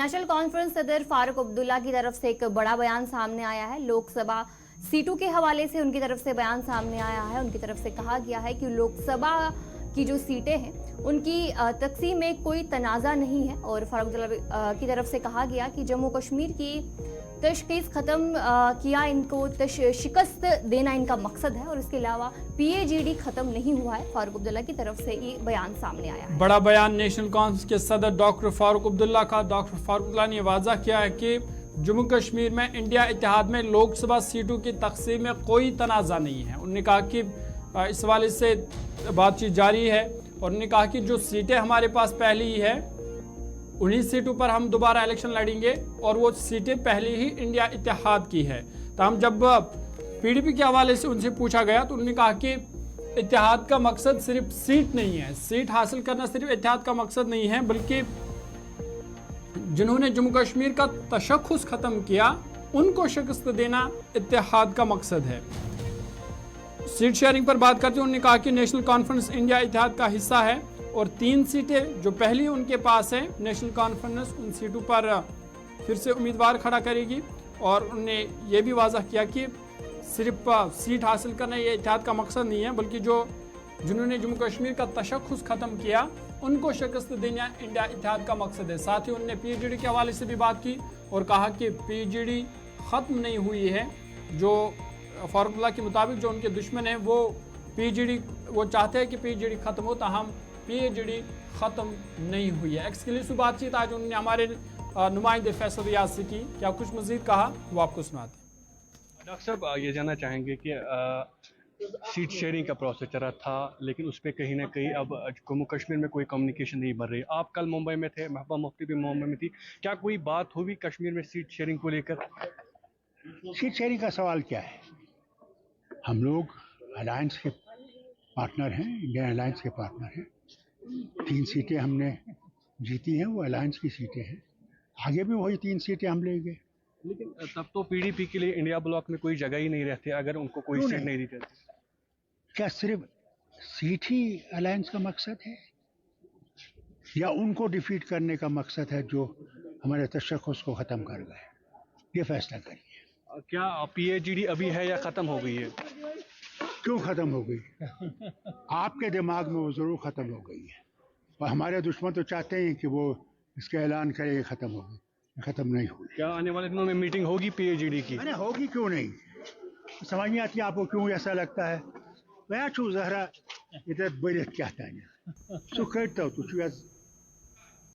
National conference सदर फारूक अब्दुल्ला की तरफ से एक बड़ा बयान सामने आया है। लोकसभा सीटों के हवाले से उनकी तरफ से बयान सामने आया है। उनकी तरफ से कहा गया है कि लोकसभा की जो सीटें हैं उनकी तकसीम में कोई तनाज़ा नहीं है। और फारूक अब्दुल्ला की तरफ से कहा गया कि जम्मू कश्मीर की तशखीस ख़त्म किया, इनको शिकस्त देना इनका मकसद है और इसके अलावा PAGD ख़त्म नहीं हुआ है। फारूक अब्दुल्ला की तरफ से ये बयान सामने आया है। बड़ा बयान नेशनल कॉन्फ्रेंस के सदर डॉक्टर फारूक अब्दुल्ला का। डॉक्टर फारूक अब्दुल्ला ने वाज़ा किया है कि जम्मू कश्मीर में इंडिया इत्तेहाद में लोकसभा सीटों की तकसीम में कोई तनाज़ा नहीं है। उन्होंने कहा कि इस हवाले से बातचीत जारी है और उन्होंने कहा कि जो सीटें हमारे पास पहले ही है उन्हीं सीटों पर हम दोबारा इलेक्शन लड़ेंगे और वो सीटें पहले ही इंडिया इत्तेहाद की है। तो हम जब PDP के हवाले से उनसे पूछा गया तो उन्होंने कहा कि इत्तेहाद का मकसद सिर्फ सीट नहीं है, सीट हासिल करना सिर्फ इत्तेहाद का मकसद नहीं है, बल्कि जिन्होंने जम्मू कश्मीर का तशख़्ख़ुस ख़त्म किया उनको शिकस्त देना इत्तेहाद का मकसद है। सीट शेयरिंग पर बात करते हुए उन्होंने कहा कि नेशनल कॉन्फ्रेंस इंडिया इत्तेहाद का हिस्सा है और 3 सीटें जो पहली उनके पास हैं, नेशनल कॉन्फ्रेंस उन सीटों पर फिर से उम्मीदवार खड़ा करेगी। और उन्होंने ये भी वाज़ा किया कि सिर्फ सीट हासिल करना ये इत्तेहाद का मकसद नहीं है, बल्कि जिन्होंने जम्मू कश्मीर का तशख़्ख़ुस ख़त्म किया उनको शिकस्त देना इंडिया इत्तेहाद का मकसद है। साथ ही उन्होंने PAGD के हवाले से भी बात की और कहा कि PAGD ख़त्म नहीं हुई है। जो फारूक अब्दुल्ला के मुताबिक जो उनके दुश्मन हैं वो चाहते हैं कि PAGD ख़त्म हो, ताहम PAGD ख़त्म नहीं हुई है। एक्सक्लूसिव बातचीत आज उन्होंने हमारे नुमाइंदे फैसल रियाज से की। क्या कुछ मज़ीद कहा वो आपको सुनाते हैं। डॉक्टर साहब ये जानना चाहेंगे कि सीट शेयरिंग का प्रोसेस चल रहा था, लेकिन उस पर कहीं ना कहीं अब जम्मू कश्मीर में कोई कम्युनिकेशन नहीं बन रही। आप कल मुंबई में थे, महबूबा मुफ्ती भी मुंबई में थी, क्या कोई बात हुई कश्मीर में सीट शेयरिंग को लेकर? सीट शेयरिंग का सवाल क्या है? हम लोग अलायंस के पार्टनर हैं, इंडियन अलायंस के पार्टनर हैं। 3 सीटें हमने जीती हैं, वो अलायंस की सीटें हैं। आगे भी वही 3 सीटें हम लेंगे। लेकिन तब तो PDP के लिए इंडिया ब्लॉक में कोई जगह ही नहीं रहती अगर उनको कोई सीट नहीं दी जाती। क्या सिर्फ सीट ही अलायंस का मकसद है या उनको डिफीट करने का मकसद है जो हमारे तशख़्ख़ुस को ख़त्म कर गए? ये फैसला करिए। क्या PAGD अभी है या ख़त्म हो गई है? क्यों ख़त्म हो गई? आपके दिमाग में वो ज़रूर ख़त्म हो गई है, और हमारे दुश्मन तो चाहते हैं कि वो इसका ऐलान करे कि ख़त्म हो गई। ख़त्म नहीं हुई। क्या आने वाले दिनों में मीटिंग होगी PAGD की? अरे होगी, क्यों नहीं? समझ नहीं आती आपको क्यों ऐसा लगता है? वह छू जहरा इधर बड़े क्या था सो करता हूँ